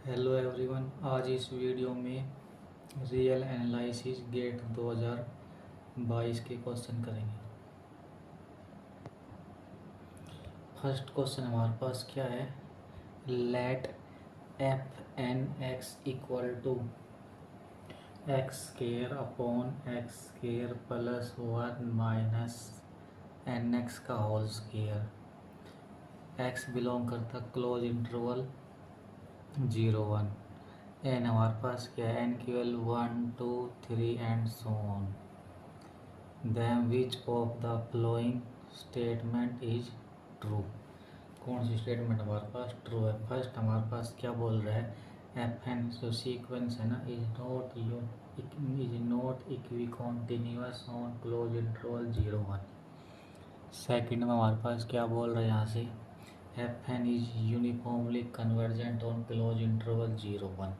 Hello everyone. आज इस video में रियल एनालिसिस गेट 2022 के क्वेश्चन करेंगे। फर्स्ट क्वेश्चन हमारे पास क्या है, let F N x equal to x square upon x square plus 1 minus N x का होल स्केयर। एक्स बिलोंग करता क्लोज इंटरवल 0 1। एन हमारे पास क्या है, एन की value 1 2 3 and so on. Then which of the following statement is true. कौन सी statement हमारे पास ट्रू है। फर्स्ट हमारे पास क्या बोल रहा है, एफ एन जो सीक्वेंस है ना is not equicontinuous on close interval 0 1। Second में हमारे पास क्या बोल रहा है यहाँ से, f N is uniformly convergent on close interval 0 1।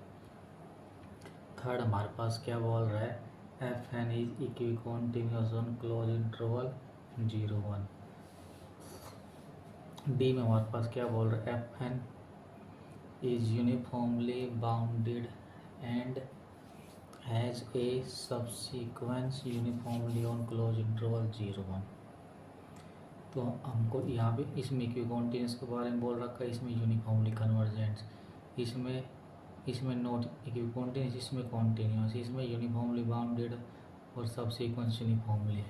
Third हमारे पास क्या बोल रहा है, f N is equicontinuous on close interval 0 1। D में हमारे पास क्या बोल रहा है, f N is uniformly bounded and has a subsequence uniformly on close interval 0 1। तो हमको यहाँ पे इसमें इक्वी कॉन्टिन्यूअस के बारे में बोल रखा है, इसमें यूनिफॉर्मली कन्वर्जेंट, इसमें नॉट इक्वी कॉन्टिन्यूअस, इसमें कॉन्टिन्यूअस, इसमें यूनिफॉर्मली बाउंडेड और सब सीक्वेंस यूनिफॉर्मली।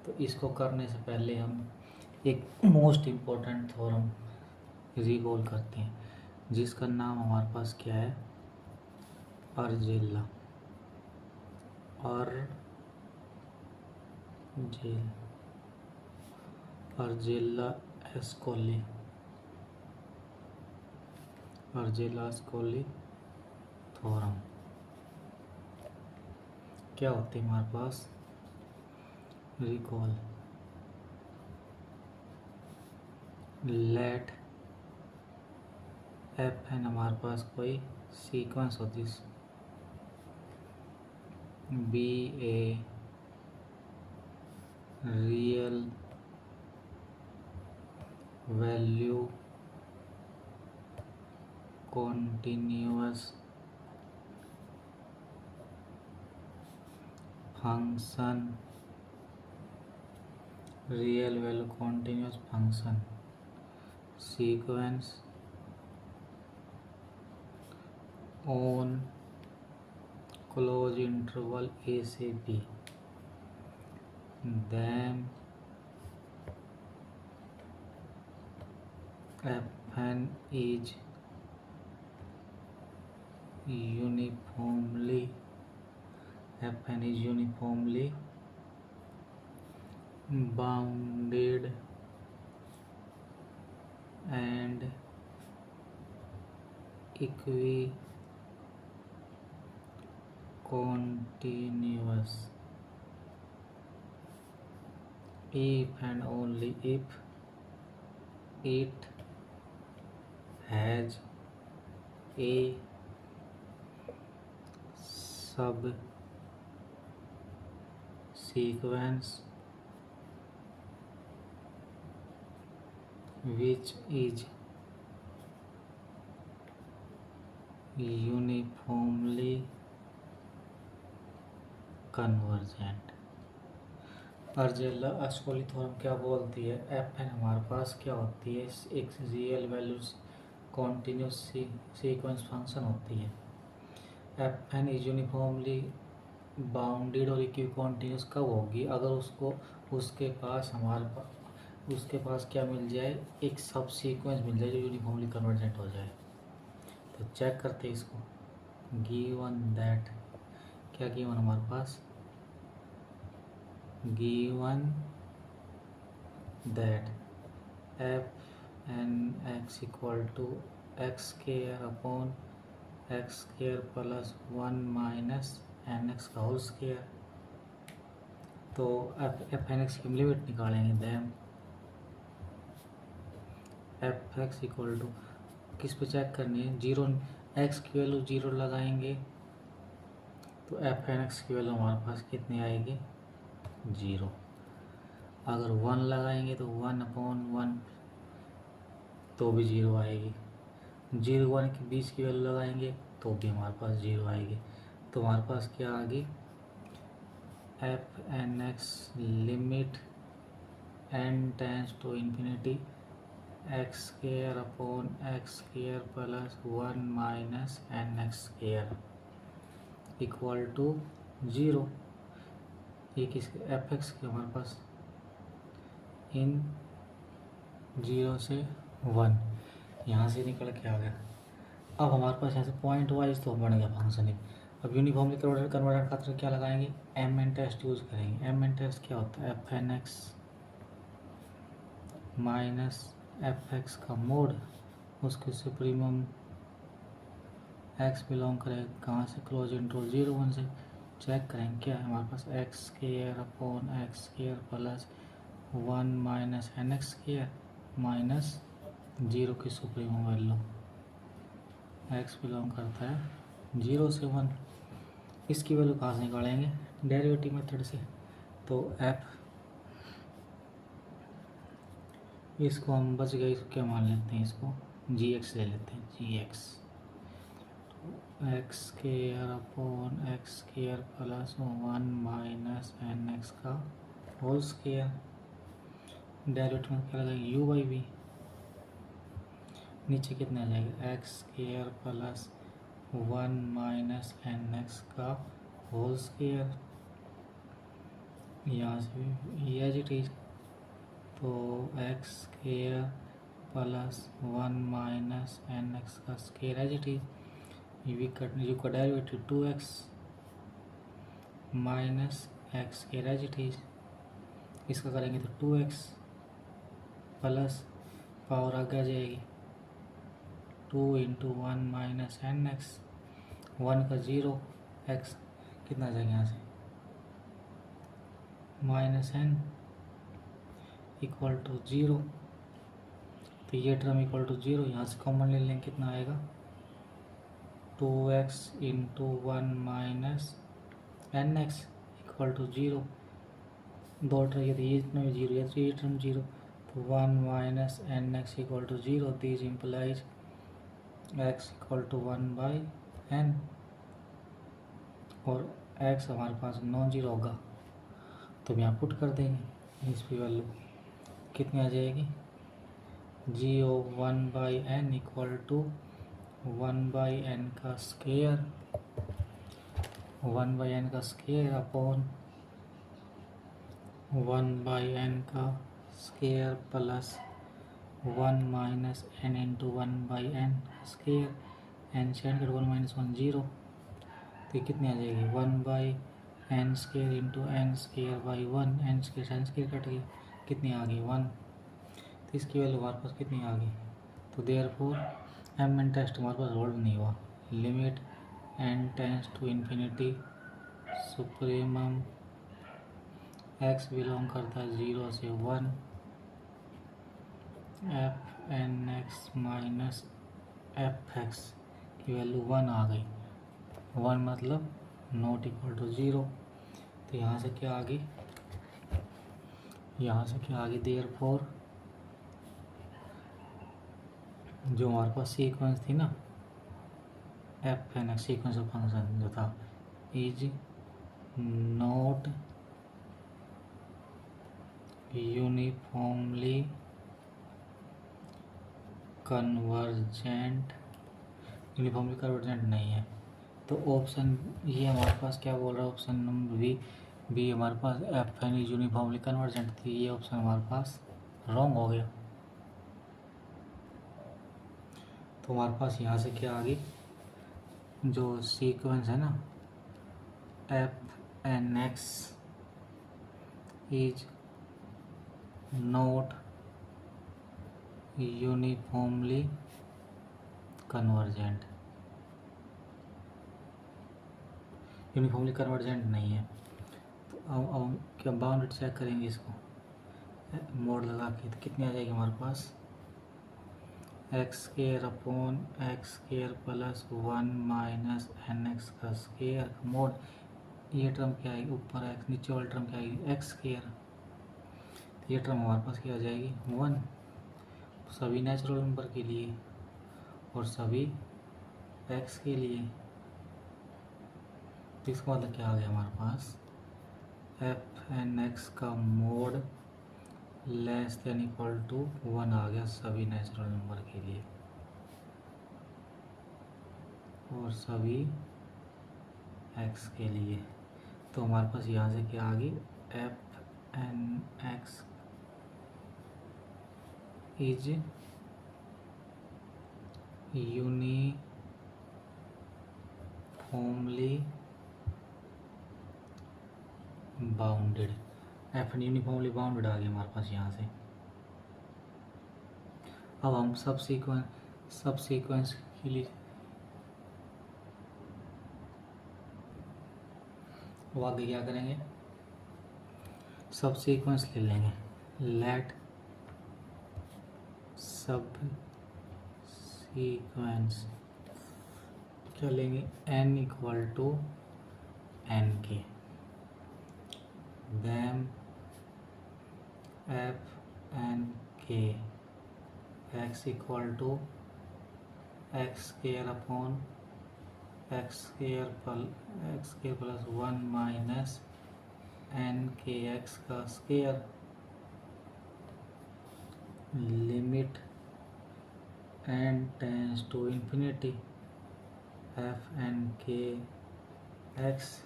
तो इसको करने से पहले हम एक मोस्ट इम्पोर्टेंट थ्योरम रिकॉल करते हैं, जिसका नाम हमारे पास क्या है, अर्जेला एस्कोली थ्योरम। क्या होते हैं हमारे पास, रिकॉल, लेट एफ एन हमारे पास कोई सीक्वेंस होती है, be a real value continuous function, real value continuous function sequence on close interval A से B, then F N is uniformly bounded and equicontinuous if and only if it has a subsequence which is uniformly convergent। अर्जेला एस्कोली theorem क्या बोलती है, f N हमारे पास क्या होती है, एक real values continuous sequence function होती है। F N is uniformly bounded और इक्वी कॉन्टिन्यूस कब होगी, अगर उसके पास क्या मिल जाए, एक सब सीक्वेंस मिल जाए जो यूनिफॉर्मली कन्वर्जेंट हो जाए। तो चेक करते हैं इसको, गिवन दैट, क्या गिवन हमारे पास, given that F N x equal to X square upon x square plus 1 minus N x का होल स्क्वायर। तो एफ एन एक्स की लिमिट निकालेंगे, then F X equal to, किस पे चेक करनी है, 0, एक्स की वैल्यू 0 लगाएंगे तो एफ एन एक्स की वैल्यू हमारे पास कितनी आएगी, 0। अगर 1 लगाएंगे तो 1/1 तो भी 0 आएगी। 0 1 के बीच की वैल्यू लगाएंगे तो भी हमारे पास 0 आएगी। तो हमारे पास क्या आ गई, F N x limit N tends to infinity x square upon x square plus 1 minus N x square equal to 0। ये किसके, एफ एक्स के हमारे पास इन 0 से 1 यहाँ से निकल के आ गया। अब हमारे पास यहाँ से पॉइंट वाइज तो बन गया फंक्शन ही। अब यूनिफॉर्मली कन्वर्टेड खातिर क्या लगाएंगे, एम एन टेस्ट यूज़ करेंगे। एम एन टेस्ट क्या होता है, f N x minus f x का मोड, उसके सुप्रीमम एक्स बिलोंग करेगा कहाँ से, क्लोज इंटरवल 0 1 से। चेक करेंगे क्या है हमारे पास, X square upon x square plus 1 minus N x square minus 0 की सुप्रीमम वैल्यू, एक्स बिलोंग करता है 0 से 1। इसकी वैल्यू कहाँ से निकालेंगे, डेरिवेटिव मेथड से। तो एफ, इसको हम बच गए, इसको क्या मान लेते हैं, इसको जी एक्स ले लेते हैं, G X. X square upon x square plus 1 minus N x का होल स्क्वायर, डेरिवेटिव में क्या लगेगा, यू बाई वी। नीचे कितना आ जाएगा, X square plus 1 minus N x का होल स्क्वायर, यहाँ से भी एज इट इज। तो X square plus 1 minus N x का square as it is, U का derivative 2x minus X square as it is. इसका करेंगे तो 2x प्लस पावर आगे आ जाएगी 2 इंटू 1 माइनस एन एक्स, 1 का 0, x कितना आ जाएगा यहाँ से माइनस एन इक्वल टू 0। तो ये टर्म इक्वल टू 0, यहाँ से कॉमन ले लेंगे, कितना आएगा 2x into 1 minus N x equal to 0। दो टर्म ये इतना भी 0, ये टर्म 0, तो 1 minus N x equal to 0। This implies x equal to 1 by n, और x हमारे पास नॉन जीरो होगा तो हम यहाँ पुट कर देंगे। इसकी वैल्यू कितनी आ जाएगी, G O 1 by n equal to 1 by n का स्क्वायर, 1 बाई एन का स्क्वायर अपॉन 1 बाई एन का square plus 1 minus n into 1 by n square, n से एन कट 1 माइनस 1 0। तो कितनी आ जाएगी 1 by n square into n square by 1, n square n square cut गई, कितनी आ गई 1। तो इसकी वैल्यू हमारे पास कितनी आ गई, तो देयरफॉर एम एन टेस्ट हमारे पास होल्ड नहीं हुआ। Limit N tends to infinity supremum x belong करता है 0 से 1, F N x minus f x की वैल्यू 1 आ गई। 1 मतलब नॉट इक्वल टू 0। तो यहाँ से क्या आ गई, यहाँ से क्या आ गई, देयरफॉर जो हमारे पास सीक्वेंस थी ना, f N x sequence of function जो था, is not uniformly convergent, uniformly convergent नहीं है। तो ऑप्शन ये हमारे पास क्या बोल रहा है, ऑप्शन नंबर बी हमारे पास F N is uniformly convergent थी, ये ऑप्शन हमारे पास रॉन्ग हो गया। तो हमारे पास यहाँ से क्या आ गई, जो सीक्वेंस है ना, f N x is not uniformly convergent, uniformly convergent नहीं है। तो अब क्या बाउंड्री चेक करेंगे इसको मोड लगा के, तो कितनी आ जाएगी हमारे पास, X square upon x square plus 1 minus N x का स्क्वायर मोड, ये टर्म क्या आएगी ऊपर, एक्स नीचे वाली टर्म क्या आएगी एक्स स्क्वायर, ये टर्म हमारे पास क्या आ जाएगी 1 सभी नेचुरल नंबर के लिए, और सभी एक्स के लिए। इसका मतलब क्या आ गया हमारे पास, एफ एन एक्स का mod less than equal to 1 आ गया सभी नेचुरल नंबर के लिए और सभी एक्स के लिए। तो हमारे पास यहाँ से क्या आ गई, F N x is uniformly bounded. F N uniformly bounded आ गया हमारे पास यहाँ से। अब हम सब सीक्वेंस के लिए वो आगे क्या करेंगे, सब सीक्वेंस ले लेंगे। लेट सब सीक्वेंस क्या लेंगे, n इक्वल टू n के, देम एफ एन के X equal to X square upon x square plus 1 minus N के एक्स का square, limit N tends to infinity F N के एक्स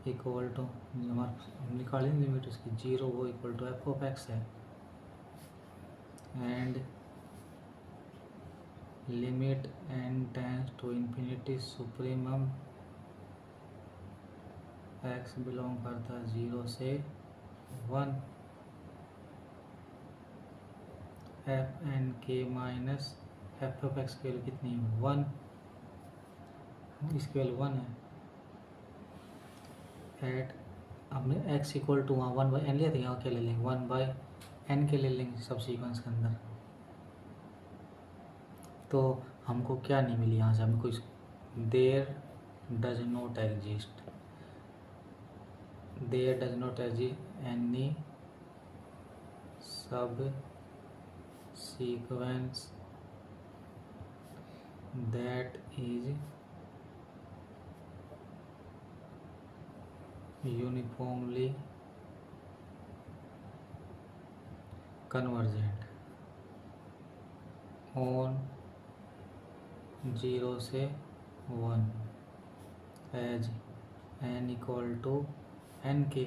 इक्वल टू, हमारे निकालें limit इसकी 0, वो equal to F of X है, and limit N tends to infinity supremum x belong करता है 0 से 1 एफ एन के माइनस एफ ऑफ एक्स की वैल्यू कितनी है 1, इसकी वैल्यू 1 है, एट हमने x इक्वल टू वहाँ 1/n लिया था, यहाँ क्या ले लेंगे 1/n के ले लेंगे सब सीक्वेंस के अंदर। तो हमको क्या नहीं मिली यहाँ से, हमें कुछ there does not exist any subsequence that is uniformly convergent on 0 से 1 as n equal to n के।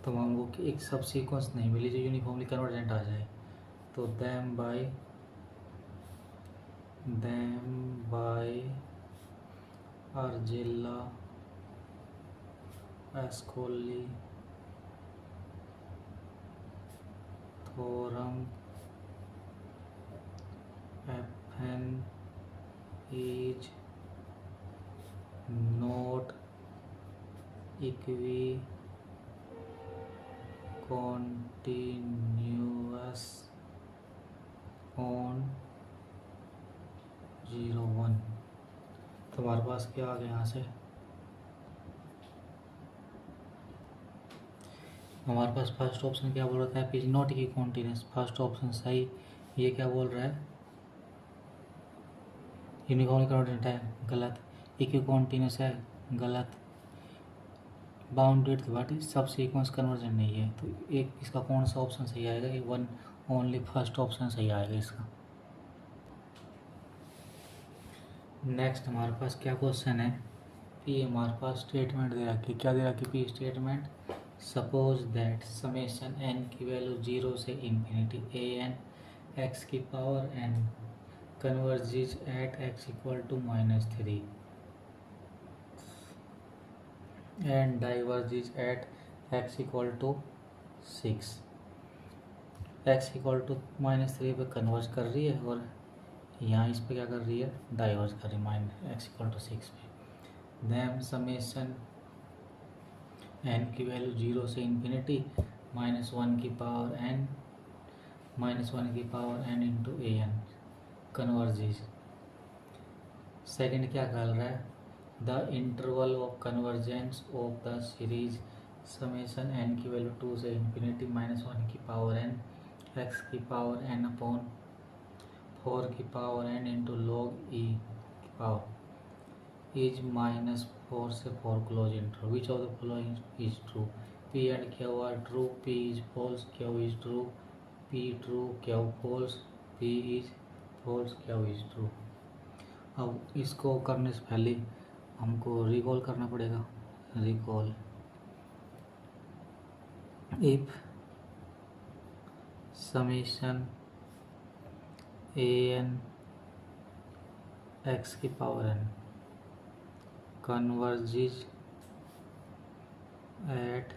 तो हमको एक सब सीक्वेंस नहीं मिली जो यूनिफॉर्मली कन्वर्जेंट आ जाए, तो then by Arzela Ascoli theorem f N is not equicontinuous on 0 1। तो हमारे पास क्या आ गया यहाँ से, हमारे पास फर्स्ट ऑप्शन क्या बोल रहा था, इज नॉट की कॉन्टिन्यूस, फर्स्ट ऑप्शन सही। ये क्या बोल रहा है, यूनिफॉर्मली कन्वर्जेंट है, गलत। इक्वी कॉन्टिन्यूस है, गलत। बाउंडेड बट सब सीक्वेंस कन्वर्जेंट नहीं है, तो एक इसका कौन सा ऑप्शन सही आएगा, ये वन ओनली फर्स्ट ऑप्शन सही आएगा इसका। नेक्स्ट हमारे पास क्या क्वेश्चन है, पी हमारे पास स्टेटमेंट दे रखी, क्या दे रखी p statement, suppose that summation n की वैल्यू 0 से इंफिनिटी ए एन एक्स की power n converges at x equal to -3 and diverges at x equal to 6। X equal to -3 पे कन्वर्ज कर रही है और यहाँ इस पे क्या कर रही है, डाइवर्ज कर रही है एक्स इक्वल टू 6 पे। देन समेशन एन की वैल्यू 0 से इंफिनिटी -1 की power n into a n converges. Second क्या कर रहा है, the interval of convergence of the series summation n की वैल्यू 2 से इंफिनिटी -1 की पावर एन एक्स की पावर एन अपॉन 4 की power n into log e की पावर इज -4 से 4 close interval which of the following is true. P and q are true, p is false, q is true, p true, q false, p is false, q is true. अब इसको करने से पहले हमको recall करना पड़ेगा। Recall if summation a n x की power n converges at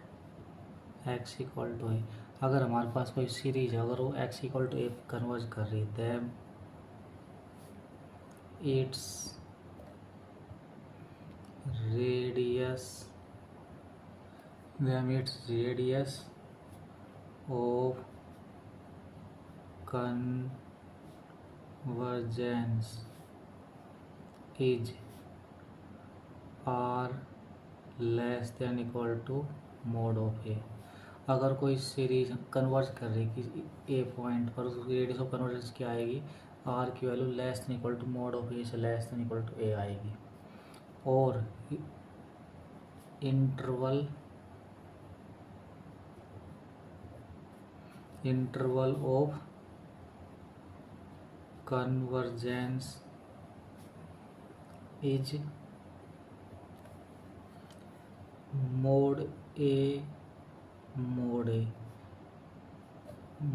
x equal to a, अगर हमारे पास कोई सीरीज है, अगर वो x equal to a converge कर रही है, then it's radius of convergence is r less than equal to mod of a। अगर कोई सीरीज कन्वर्ज कर रही है कि ए पॉइंट पर, उसकी रेडियस ऑफ कन्वर्जेंस क्या आएगी, आर की value less than equal to mod of a से less than equal to a आएगी। और interval of convergence is mod a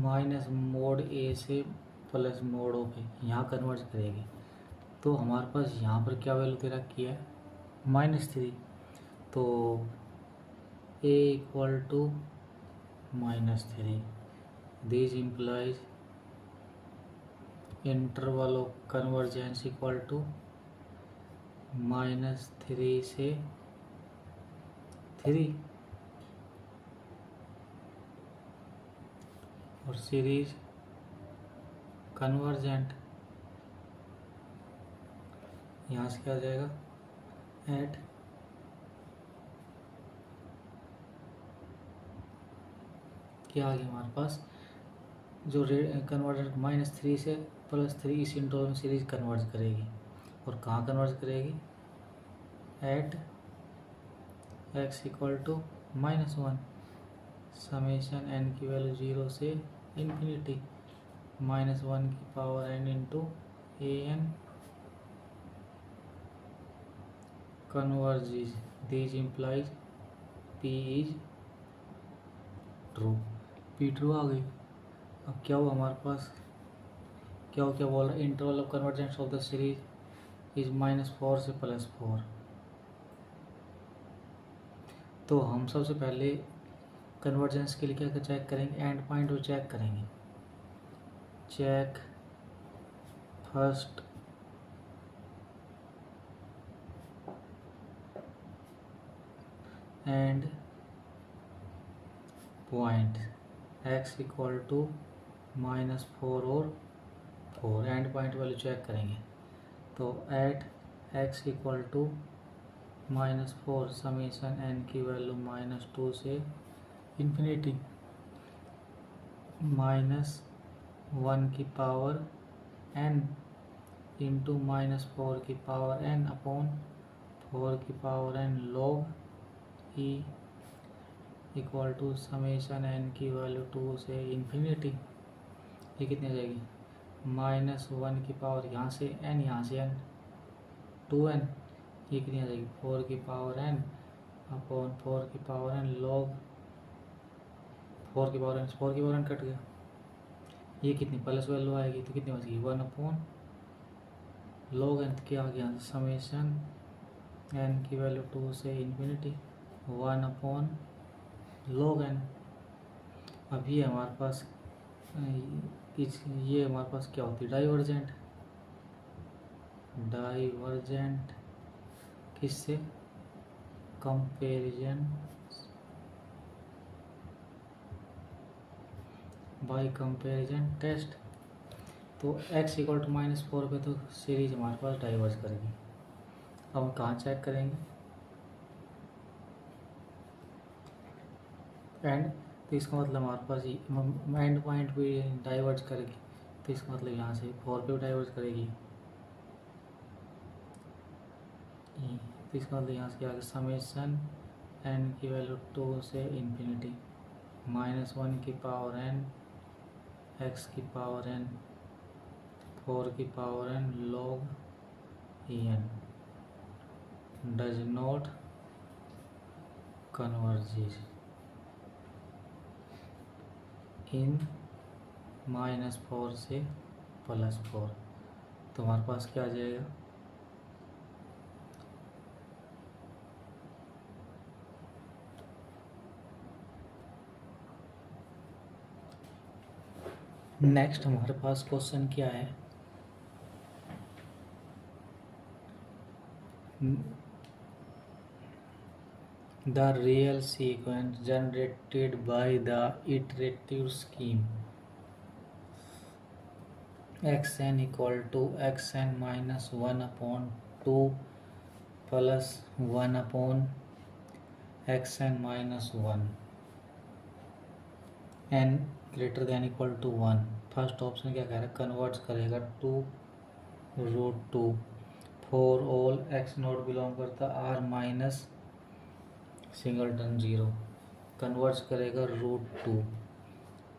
minus mod a से प्लस mod ऑफ ए, यहाँ कन्वर्ज करेगी। तो हमारे पास यहाँ पर क्या वैल्यू दे रखी है, -3, तो a equal to -3। This implies interval of convergence equal to -3 से 3 और सीरीज कन्वर्जेंट यहाँ से क्या आ जाएगा, एट क्या आ गया हमारे पास, जो कन्वर्जेंट -3 से +3 इस इंटरवल में सीरीज कन्वर्ज करेगी। और कहाँ कन्वर्ज करेगी, at x equal to -1 summation n की वैल्यू 0 से इन्फिनिटी -1 की power n into a n converges। This implies P is true। P true आ गई। अब क्या हुआ हमारे पास, क्या बोल रहा है, interval of convergence of the series is -4 से +4। तो हम सबसे पहले कन्वर्जेंस के लिए क्या चेक करेंगे, एंड पॉइंट को चेक करेंगे। Check first end point x equal to -4 और 4, एंड पॉइंट वैल्यू चेक करेंगे। तो at x equal to -4 summation n की वैल्यू -2 से इन्फिनिटी -1 की पावर n इंटू -4 की पावर n अपॉन 4 की power n log e equal to summation n की value 2 से इन्फिनिटी, ये कितनी आ जाएगी, -1 की पावर यहाँ से n, यहाँ से n 2n, ये कितनी आ जाएगी, 4 की पावर n अपॉन 4 की पावर n log 4 की पावर n कट गया, ये कितनी प्लस वैल्यू आएगी, तो कितनी बचेगी 1 अपॉन log n क्या आ गया, समेशन n की वैल्यू 2 से इन्फिनिटी 1 अपॉन log n। अब ये हमारे पास ये हमारे पास क्या होती है, डाइवर्जेंट किससे, कंपैरिजन बाय कंपैरिजन टेस्ट। तो x इक्वल टू -4 पे तो सीरीज हमारे पास डाइवर्ज करेगी। अब हम कहाँ चेक करेंगे, एंड तो इसका मतलब हमारे पास एंड पॉइंट भी डाइवर्ज करेगी, तो इसका मतलब यहाँ से 4 पे भी डाइवर्ज करेगी। तो इसका मतलब यहाँ से क्या आगे समेशन एन की वैल्यू 2 से इन्फिनिटी -1 की पावर n x की पावर n 4 की power n log en does not converges in -4 से +4। तो हमारे पास क्या आ जाएगा, नेक्स्ट हमारे पास क्वेश्चन क्या है, the real sequence generated by the iterative scheme xn equal to xn minus 1 upon 2 plus 1 upon xn minus 1 n greater than equal to 1। First option क्या कह रहा है, कन्वर्ट करेगा to root two for all x naught belong करता R minus singleton zero, converge करेगा root 2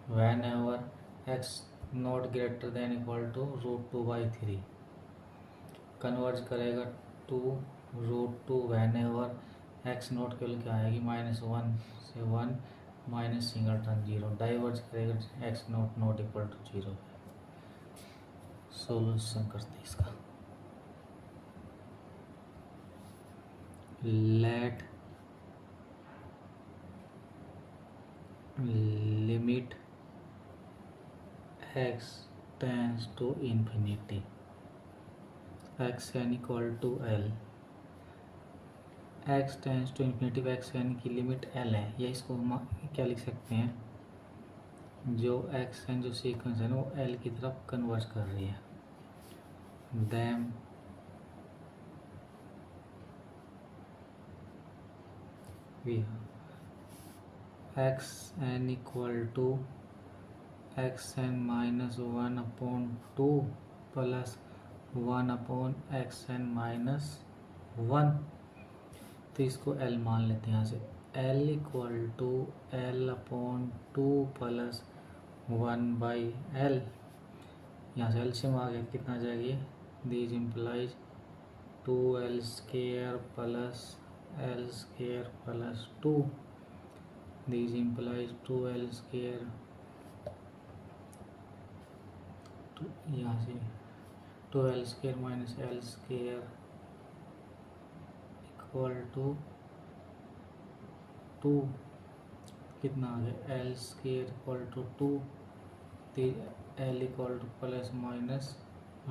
whenever x naught greater than equal to √2/3, converge करेगा to √2 whenever x naught के क्या आएगी -1 से 1 माइनस सिंगलटन जीरो, डाइवर्ज करेगा x naught not equal to 0। Solution करते इसका, let limit x tends to infinity xn equal to l, x tends to infinity xn की limit l है, या इसको हम क्या लिख सकते हैं, जो xn जो सीक्वेंस है ना वो l की तरफ कन्वर्ज कर रही है, then we xn equal to xn minus 1 upon 2 plus 1 upon xn minus 1। तो इसको l मान लेते हैं यहाँ से, l equal to l upon 2 plus 1/l, यहाँ से एलसीएम आ गया, कितना जाएगी, this implies 2l square plus l square plus 2, this implies 2l square, यहाँ से 2l square minus l square equal to 2, कितना आ गया, l square equal to 2, l equal to plus minus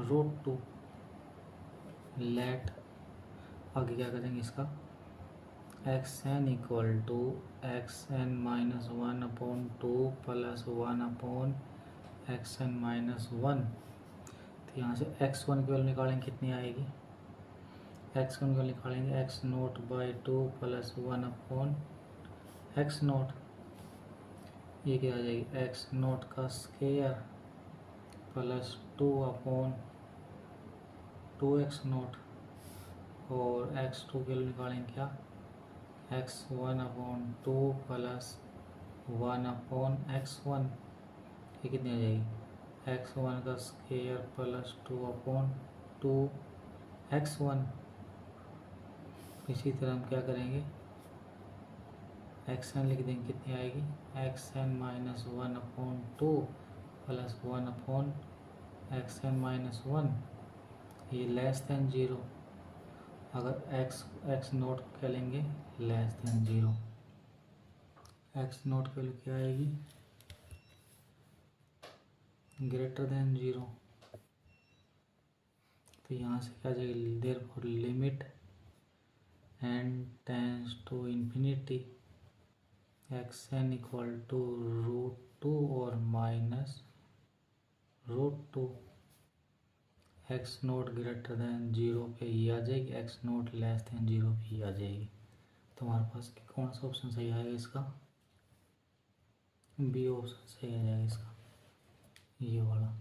√2। Let आगे क्या करेंगे इसका, xn equal to xn minus 1 upon 2 plus 1 upon xn minus 1। तो यहाँ से x1 की वैल्यू निकालेंगे, कितनी आएगी, x1 की वैल्यू निकालेंगे x0/2 प्लस 1 अपॉन x0, ये क्या आ जाएगी, x0 का स्क्वायर प्लस 2 अपॉन 2x0, और x2 की वैल्यू निकालेंगे क्या, x1 upon 2 plus 1 upon x1, ये कितनी आ जाएगी, x1 का स्क्वायर प्लस 2 अपॉन 2x1। इसी तरह हम क्या करेंगे, xn लिख देंगे, कितनी आएगी, xn minus 1 upon 2 plus 1 upon xn minus 1, ये लेस देन 0, अगर x नोट क्या लेंगे, लेस देन 0, x नोट की वैल्यू क्या आएगी, ग्रेटर देन 0। तो यहाँ से क्या जाएगी, therefore limit n tends to infinity xn equal to √2 और minus √2, x not greater than 0 पे ही आ जाएगी, x नोट लेस देन 0 पे ही आ जाएगी। तो हमारे पास कौन सा ऑप्शन सही आएगा इसका, बी ऑप्शन सही आ जाएगा इसका, ये वाला।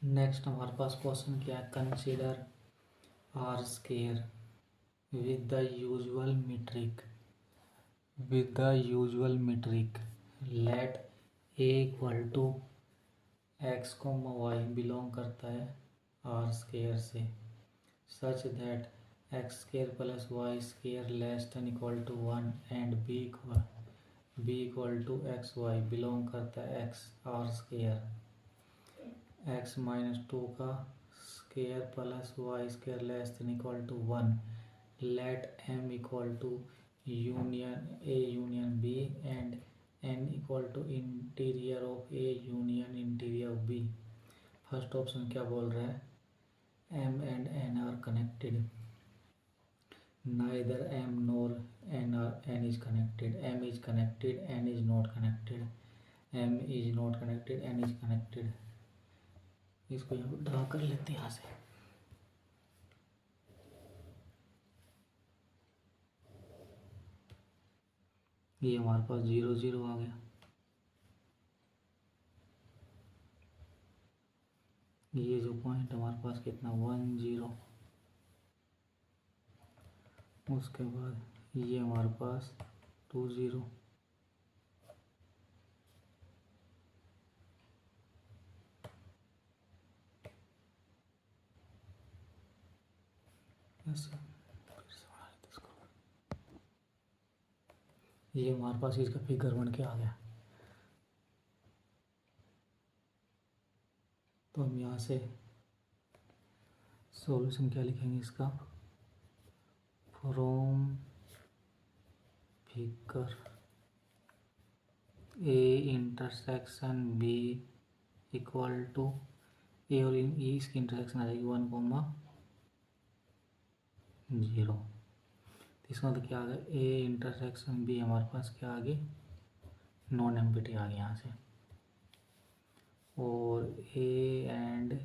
नेक्स्ट हमारे पास क्वेश्चन क्या है, consider R square with the usual metric, let A equal to x comma y belong करता है आर स्केयर से, such that x square plus y square less than equal to 1 and B equal to x y belong करता है x R square, x minus 2 का square plus y square less than equal to 1, let M equal to union A union B and N equal to interior of A union interior of B. First option क्या बोल रहा है, M and N are connected, neither m nor n is connected, m is connected, n is not connected, m is not connected, n is connected। इसको यहाँ draw कर लेते हैं यहाँ से। ये हमारे पास 0 0 आ गया, ये जो पॉइंट हमारे पास कितना 1 0, उसके बाद ये हमारे पास 2 0, ऐसे ये हमारे पास इसका फिगर बन के आ गया। तो हम यहाँ से सॉल्यूशन क्या लिखेंगे इसका, from figure A intersection B equal to A और ई इसकी इंटरसेक्शन आ जाएगी 1 0। इसका मतलब क्या आ गया, ए इंटरसेक्शन बी हमारे पास क्या आ गई, नॉन एम्प्टी आ गई यहाँ से, और A and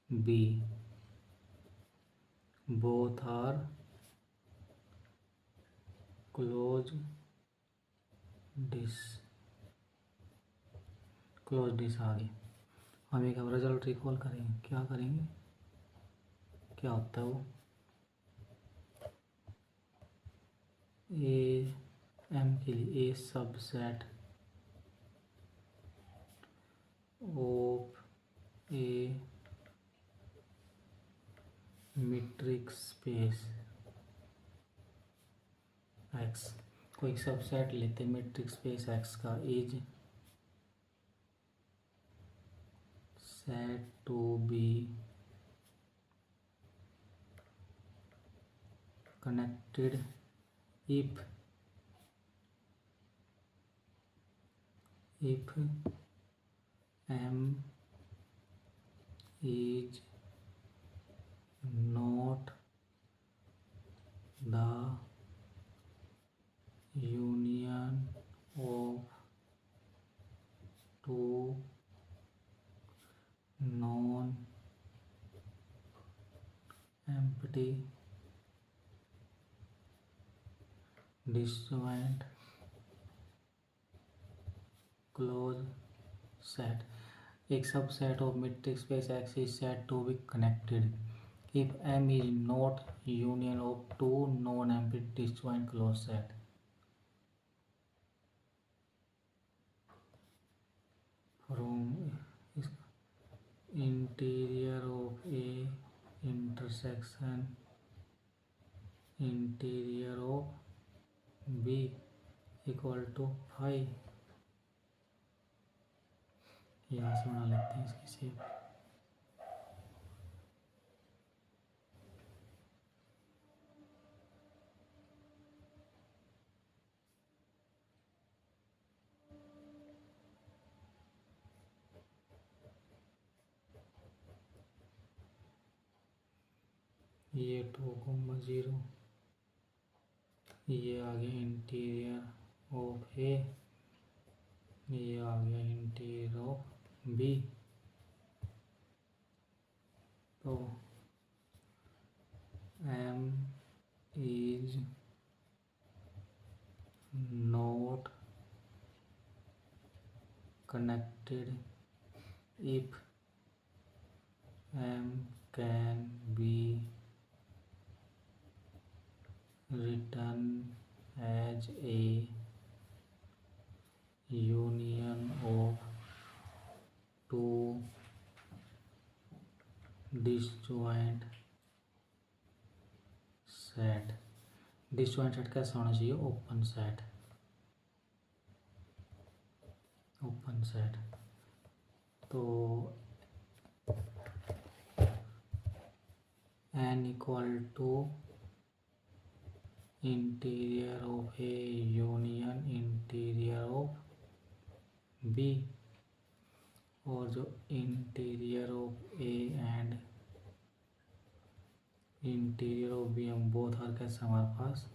B both are close डिस आ गई। हम एक रिजल्ट रिकॉल करेंगे, क्या करेंगे, क्या होता है वो, ए एम के लिए a subset of a metric space X, कोई सबसेट लेते मीट्रिक स्पेस एक्स का, is set to be connected if m is not the union of two non-empty disjoint closed set, एक subset of metric space X is set to be connected if M is not union of two non-empty disjoint closed set। From interior of A intersection interior of B equal to 5। यहाँ से बना लेते हैं इसकी shape, ये 2 0, ये आ गया interior of ए, ये आ गया इंटीरियर ऑफ बी। तो is not connected if M can be written as a union of two disjoint set। Disjoint set कैसा होना चाहिए? Open set. ओपन सेट तो n equal to interior of A union interior of B, और जो interior of A and interior of B हम both are कैसे हमारे पास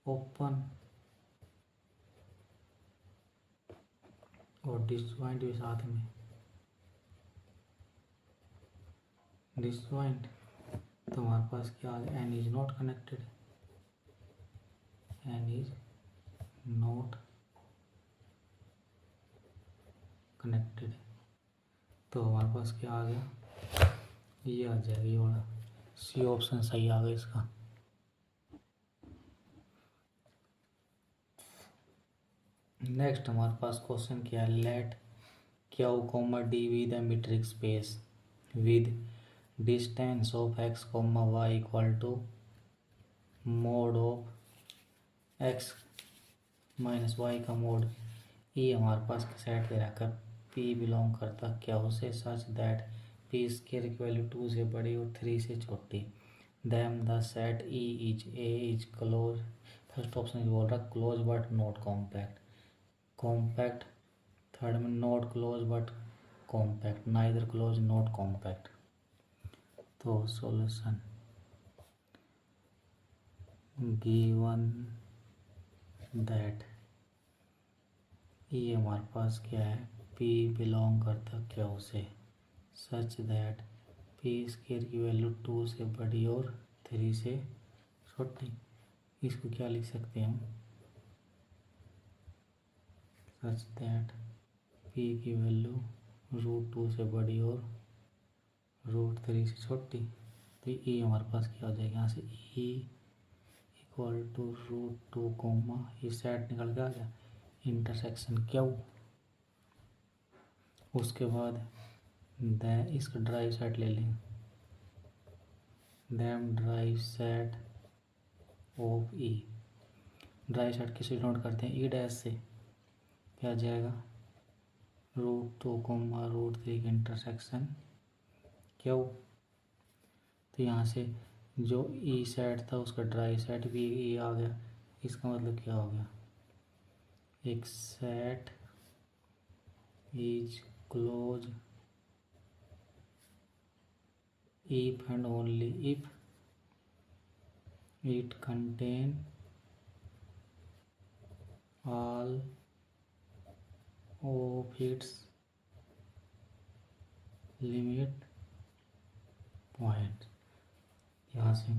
open, और डिसजॉइंट भी साथ में। डिसजॉइंट तो हमारे पास क्या आ गया? N is not connected, N is not connected, तो हमारे पास क्या आ गया? ये आ जाएगा, ये वाला सी ऑप्शन सही आ गया इसका। नेक्स्ट हमारे पास क्वेश्चन क्या है? Let Q comma d with the metric space with distance of x comma y equal to mod of x minus y का मोड। ये हमारे पास सेट दे रखा पी बिलोंग करता क्यू से सच दैट पी स्केयर की value 2 से बड़ी और 3 से छोटी। Then the set E is a is close. First option बोल रहा close but not compact. Compact third में not close but compact, neither close not compact. तो सॉल्यूशन गिवन दैट ये हमारे पास क्या है? P बिलोंग करता क्यू से सच दैट P स्केयर की वैल्यू 2 से बड़ी और 3 से छोटी। इसको क्या लिख सकते हैं हम? सच दैट P की वैल्यू √2 से बड़ी और √3 से छोटी। तो E हमारे पास क्या हो जाएगा? यहाँ से E इक्वल टू √2 कोमा ये सेट निकल के आ गया इंटरसेक्शन क्यू। उसके बाद इसका ड्राइव सेट ले लेंगे। Them drive set of E. Drive set किसे नोट करते हैं? ई डैश से क्या आ जाएगा? √2 कोमा √3 का इंटरसेक्शन क्यू। तो यहाँ से जो ई सेट था उसका ड्राइव सेट भी ई आ गया। इसका मतलब क्या हो गया? एक set is close if and only if it contain all of its limit point। यहाँ से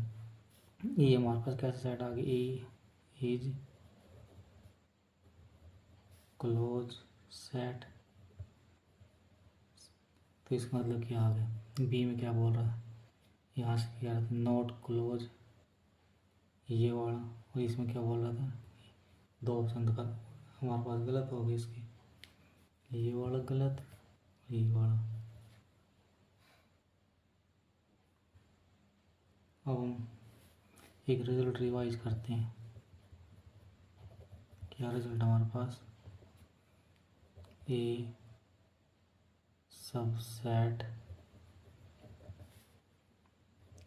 ये हमारे पास कैसे सेट आ गया? ए इज क्लोज सेट। तो इसका मतलब क्या आ गया? बी में क्या बोल रहा है? यहाँ से क्या था? नॉट क्लोज ये वाला, और इसमें क्या बोल रहा था? दो ऑप्शन का हमारे पास गलत हो गया इसके, ये वाला गलत, ये वाला। अब हम एक रिजल्ट रिवाइज करते हैं। क्या रिजल्ट हमारे पास? ए सबसेट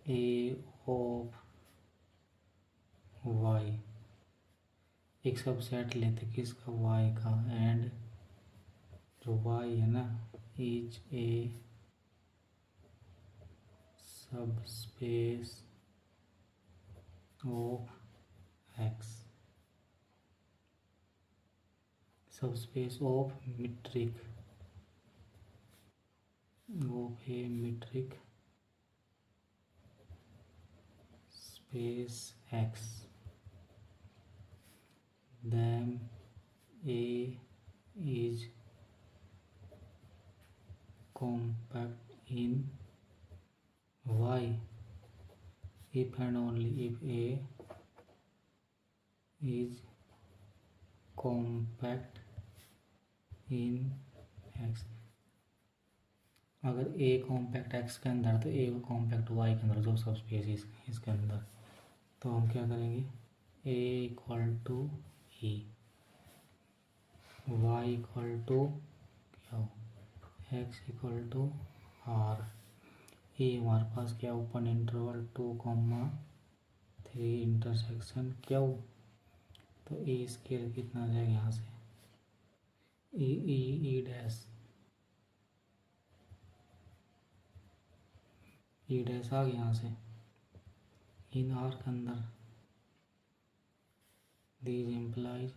ए ऑफ वाई, एक सबसेट लेते किसका? वाई का, एंड जो वाई है ना is a subspace of x, subspace of metric of a metric space x, then A is compact in Y if and only if A is compact in X। अगर A compact X के अंदर तो A compact Y के अंदर, जो सब space इसके अंदर, तो हम क्या करेंगे, A equal to E, Y equal to क्या हो, X equal to R। A हमारे पास क्या, ओपन इंटरवल 2,3 इंटरसेक्शन क्या हो, तो ए स्केयर कितना आ जाएगा यहाँ से, ई ई ई डैश, ई डैश आ गया यहाँ से इन आर के अंदर, these implies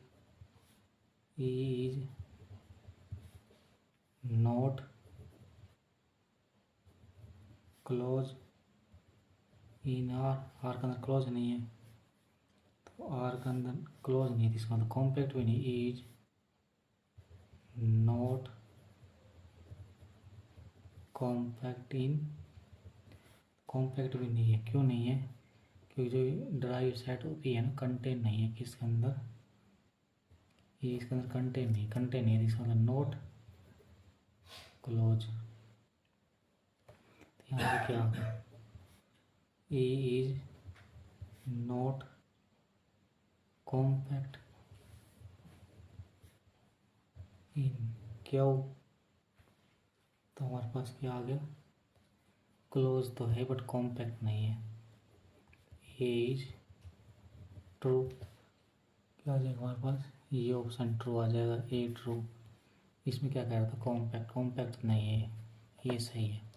E is not close in R, R के अंदर क्लोज नहीं है, तो आर के अंदर क्लोज नहीं है, इसका मतलब कॉम्पैक्ट भी नहीं, is not compact in, compact भी नहीं है, क्यों नहीं है, क्योंकि जो ड्राइव सेट होती है ना, कंटेन नहीं है किसके अंदर, ये इसके अंदर कंटेन नहीं है, इसका मतलब नॉट क्लोज। यहाँ पे क्या, A is not compact in Q, तो हमारे पास क्या आ गया, क्लोज तो है बट कॉम्पैक्ट नहीं है, ए इज ट्रू, क्या आ जाएगा हमारे पास, ये ऑप्शन ट्रू आ जाएगा, ए ट्रू। इसमें क्या कह रहा था, कॉम्पैक्ट नहीं है, ये सही है।